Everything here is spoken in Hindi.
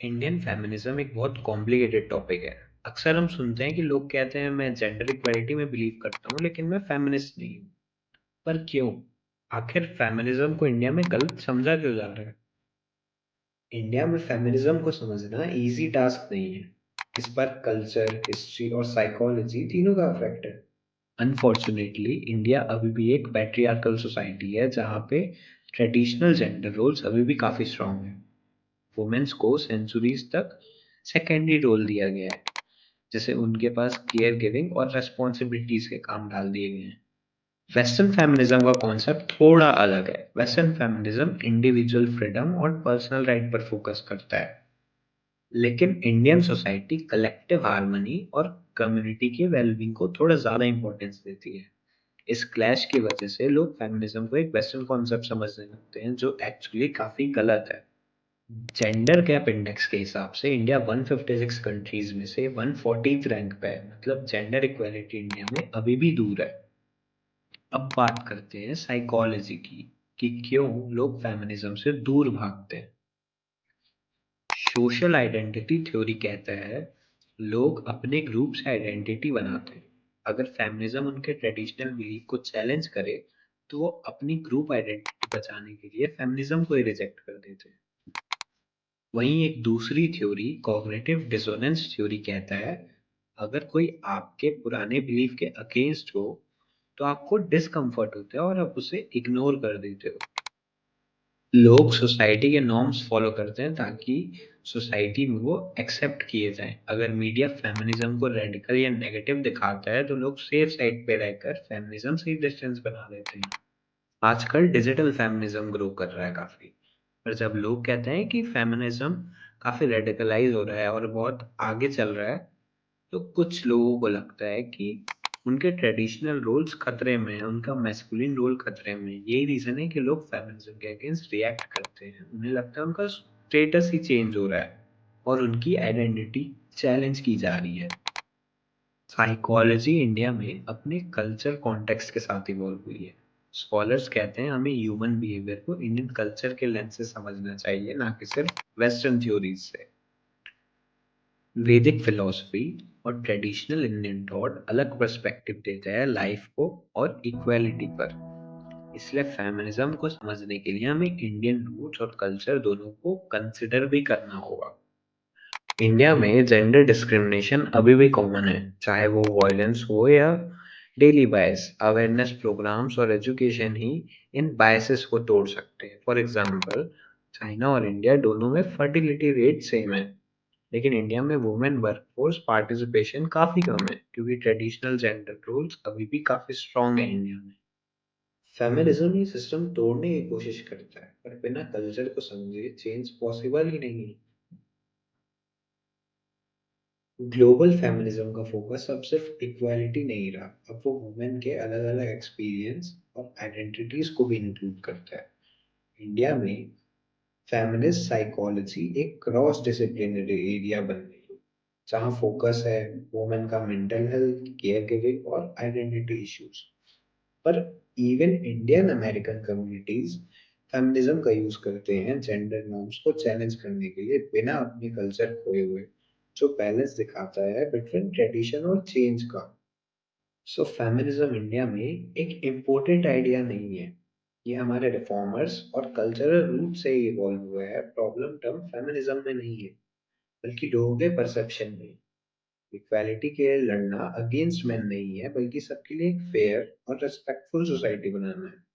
इंडियन फेमिनिज्म एक बहुत कॉम्प्लिकेटेड टॉपिक है। अक्सर हम सुनते हैं कि लोग कहते हैं मैं जेंडर इक्वलिटी में बिलीव करता हूँ लेकिन मैं फेमिनिस्ट नहीं हूँ। पर क्यों? आखिर फेमिनिज्म को इंडिया में गलत समझा क्यों जा रहा है? इंडिया में फेमिनिज्म को समझना इजी टास्क नहीं है। इस पर कल्चर, हिस्ट्री और साइकोलॉजी तीनों का इफेक्ट है। अनफॉर्चुनेटली इंडिया अभी भी एक पैट्रियार्कल सोसाइटी है जहाँ पे ट्रेडिशनल जेंडर रोल्स अभी भी काफी स्ट्रांग है। वुमेन्स को सेंचुरीज तक सेकेंडरी रोल दिया गया है, जैसे उनके पास केयर गिविंग और रेस्पॉन्सिबिलिटीज के काम डाल दिए गए हैं। वेस्टर्न फेमिनिज्म का कॉन्सेप्ट थोड़ा अलग है। वेस्टर्न फेमिनिज्म इंडिविजुअल फ्रीडम और पर्सनल राइट पर फोकस करता है, लेकिन इंडियन सोसाइटी कलेक्टिव हार्मनी और कम्युनिटी के वेलबींग को थोड़ा ज्यादा इंपॉर्टेंस देती है। इस क्लैश की वजह से लोग फेमिनिज्म को एक वेस्टर्न कॉन्सेप्ट समझने लगते हैं, जो एक्चुअली काफी गलत है। जेंडर गैप इंडेक्स के हिसाब से इंडिया 156 कंट्रीज में से 140th रैंक पे है। मतलब जेंडर इक्वेलिटी इंडिया में अभी भी दूर है। अब बात करते हैं साइकोलॉजी की, कि क्यों लोग फेमिनिज्म से दूर भागते हैं। सोशल आइडेंटिटी थ्योरी कहता है लोग अपने ग्रुप से आइडेंटिटी बनाते हैं। अगर फेमिनिज्म उनके ट्रेडिशनल बिलीफ को चैलेंज करे तो वो अपनी ग्रुप आइडेंटिटी बचाने के लिए फेमिनिज्म को ही रिजेक्ट कर देते हैं। वहीं एक दूसरी थ्योरी कॉग्निटिव डिसोनेंस थ्योरी कहता है अगर कोई आपके पुराने बिलीफ के अगेंस्ट हो तो आपको डिस्कम्फर्ट होता है और आप उसे इग्नोर कर देते हो। लोग सोसाइटी के नॉर्म्स फॉलो करते हैं ताकि सोसाइटी में वो एक्सेप्ट किए जाएं। अगर मीडिया फेमिनिज्म को रेडिकल या नेगेटिव दिखाता है तो लोग सेफ साइड पे रहकर फेमिनिज्म से डिस्टेंस बना लेते हैं। आजकल डिजिटल फेमिनिज्म ग्रो कर रहा है काफी। पर जब लोग कहते हैं कि फेमिनिज्म काफी रेडिकलाइज हो रहा है और बहुत आगे चल रहा है, तो कुछ लोगों को लगता है कि उनके ट्रेडिशनल रोल्स खतरे में है, उनका मैस्कुलिन रोल खतरे में है। यही रीजन है कि लोग फेमिनिज्म के अगेंस्ट रिएक्ट करते हैं। उन्हें लगता है उनका स्टेटस ही चेंज हो रहा है और उनकी आइडेंटिटी चैलेंज की जा रही है। साइकोलॉजी इंडिया में अपने कल्चर कॉन्टेक्स्ट के साथ इवॉल्व हुई है। स्कॉलर्स कहते हैं हमें ह्यूमन बिहेवियर को इंडियन कल्चर के लेंस से समझना चाहिए, ना कि सिर्फ वेस्टर्न थ्योरीज से। वैदिक फिलॉसफी और ट्रेडिशनल इंडियन थॉट अलग पर्सपेक्टिव देते हैं लाइफ को और इक्वालिटी पर। इसलिए फेमिनिज्म को समझने के लिए हमें इंडियन रूट्स और कल्चर दोनों को कंसिडर भी करना होगा। इंडिया में जेंडर डिस्क्रिमिनेशन अभी भी कॉमन है, चाहे वो वायलेंस हो या डेली बायस। अवेयरनेस प्रोग्राम्स और एजुकेशन ही इन बायसेस को तोड़ सकते हैं। फॉर एग्जांपल, चाइना और इंडिया दोनों में फर्टिलिटी रेट सेम है, लेकिन इंडिया में वुमेन वर्कफोर्स पार्टिसिपेशन काफी कम है क्योंकि ट्रेडिशनल जेंडर रोल्स अभी भी काफी स्ट्रांग है इंडिया में। फेमिनिज्म ये सिस्टम तोड़ने की कोशिश करता है, पर बिना कल्चर को समझे चेंज पॉसिबल ही नहीं है। ग्लोबल फेमिनिज्म का फोकस अब सिर्फ इक्वालिटी नहीं रहा, अब वो वुमेन के अलग अलग एक्सपीरियंस और आइडेंटिटीज को भी इंक्लूड करता है। इंडिया में फेमिनिस्ट साइकोलॉजी एक क्रॉस डिसिप्लिनरी एरिया बन गई है, जहाँ फोकस है वुमेन का मेंटल हेल्थ, केयर गिविंग और आइडेंटिटी इश्यूज पर। Even Indian American communities feminism का यूज करते हैं जेंडर नॉर्म्स को चैलेंज करने के लिए, बिना अपने कल्चर खोए हुए, जो बैलेंस दिखाता है बिटवीन ट्रेडिशन और चेंज का। सो फेमिनिज्म इंडिया में एक इम्पोर्टेंट आइडिया नहीं है, ये हमारे रिफॉर्मर्स और कल्चरल रूट से इवॉल्व हुआ है। प्रॉब्लम टर्म फेमिनिज्म में नहीं है, बल्कि लोगों के परसेप्शन में। इक्वालिटी के लिए लड़ना अगेंस्ट मैन नहीं है, बल्कि सबके लिए एक फेयर और रेस्पेक्टफुल सोसाइटी बनाना है।